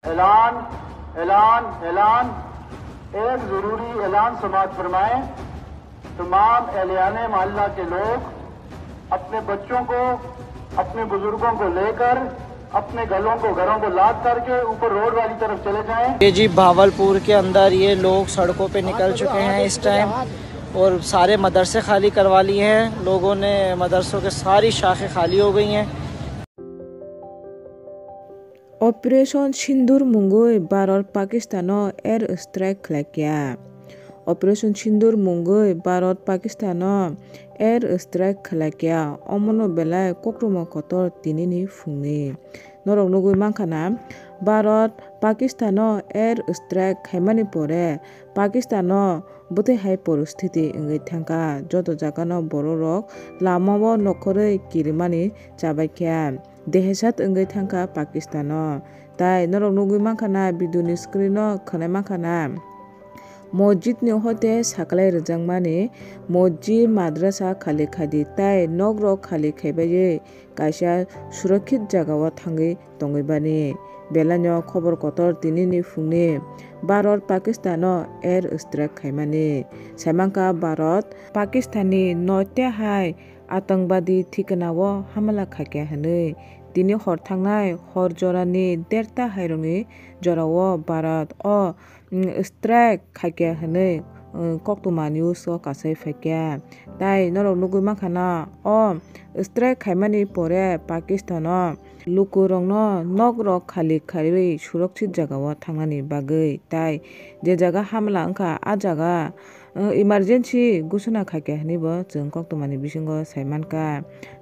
ऐलान ऐलान ऐलान एक जरूरी ऐलान समाअत फरमाएं। तमाम एहलियाने मोहल्ला के लोग अपने बच्चों को, अपने बुजुर्गों को लेकर अपने घरों को लाद करके ऊपर रोड वाली तरफ चले जाएं। ये जी भावलपुर के अंदर ये लोग सड़कों पे निकल चुके हैं इस टाइम, और सारे मदरसे खाली करवा लिए हैं लोगों ने। मदरसों के सारी शाखें खाली हो गई हैं। ऑपरेशन सिंदूर मुंगई भारत पाकिस्तान एयर स्ट्राइक खालाकिया। ऑपरेशन सिंदूर मुंगई भारत पाकिस्तान एयर स्ट्राइक खालाकिया। अमनो बेलाय कोक्रमा कतर तिनिनि फुंनि नरक नुगुइ मांखाना भारत पाकिस्तान एयर स्ट्राइक खाइमानि परे पाकिस्तान बुथे हाई परिस्थिति इंगै थांका जत जागानो बररक लामाव नखरै किरिमानि चाबायख्या देहेसात इंगै थांका पाकिस्तान ताई नरक नुगुइ मांखाना बिदुनि स्क्रीन खनाय मांखाना मस्जिद नि होते साकलाय रजांगमानि मस्जिद माद्रासा खाली खादि ताई नग्र खाली खाइबायै काइसा सुरक्षित जागाव थांगै तंगैबानि बेलानो खबर कतर तिनिनि फुंनि भारत पाकिस्तान एयर स्ट्राइक खाइमानि साइमांका भारत पाकिस्तानी नौते हाय आतंकवादी ठिकानाव हामला खाख्या हनै दिनै हर थांनाय हर जरानि 1.5 हायरंनि जराव भारत स्ट्राइक खाख्या हनै कक्टमा न्यूज कासै फाइक्या ताई नरक नुगुइ मांखाना स्ट्राइक खाइमानि परे पाकिस्तान लुकुरंनो नग्र खाली खारै सुरक्षित जागाव थांनानि बागै ताई जे जागा हामला अंखा आ जागा इमारजेंसी घोषणा खाख्या हनैबो जों कक्टमानि बिसिंग साइमानका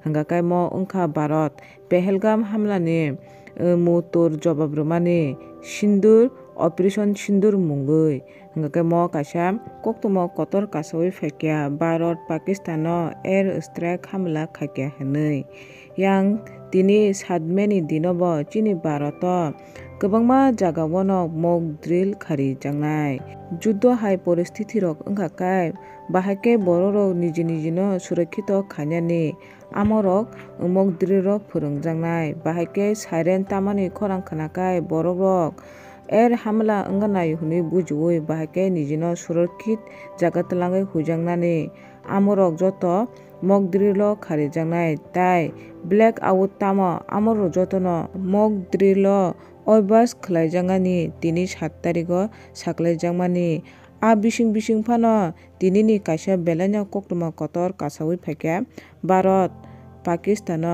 हंगाकाय म अंखा भारत पहलगाम हामलानि मुतुर जवाब रमानि सिंदूर ऑपरेशन सिंदूर मुंगई हंगाकाय म कासा कक्टमा कतर कासावै फाइक्या भारत पाकिस्तान एयर स्ट्राइक हामला खाख्या हनै yang tini 7 May ni dinobo chini Bharat गोबांमा जागावनो मक ड्रिल खारि jangnai जुद्ध हाई परिस्थिति रक अंखाकाय बाहाके बररक निजि निजिनो सुरक्षित खान्यानि आमरक मक ड्रिल रक फोरोंजांनाय बाहाके साइरेन तामानि खरां खानाकाय बररक एर हामला अंगनाय हुनि बुजुयै बाहाके निजिनो सुरक्षित जागा तलांगै हुइजांनानि आमरक जत मक ड्रिल खारि jangnai ताई ब्लैक आउट तामा आमरक जतनो मक ड्रिल अभ्यास खालायजांगानि तिनि 7 तारिख साख्लायजांमानि आ बिसिं बिसिं फानो तिनिनि काइसा बेलानो कक्टमा कतर कासावै फाइक्या भारत पाकिस्तान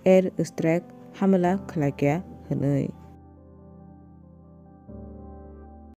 एयर स्ट्राइक हामला खालायख्या हनै।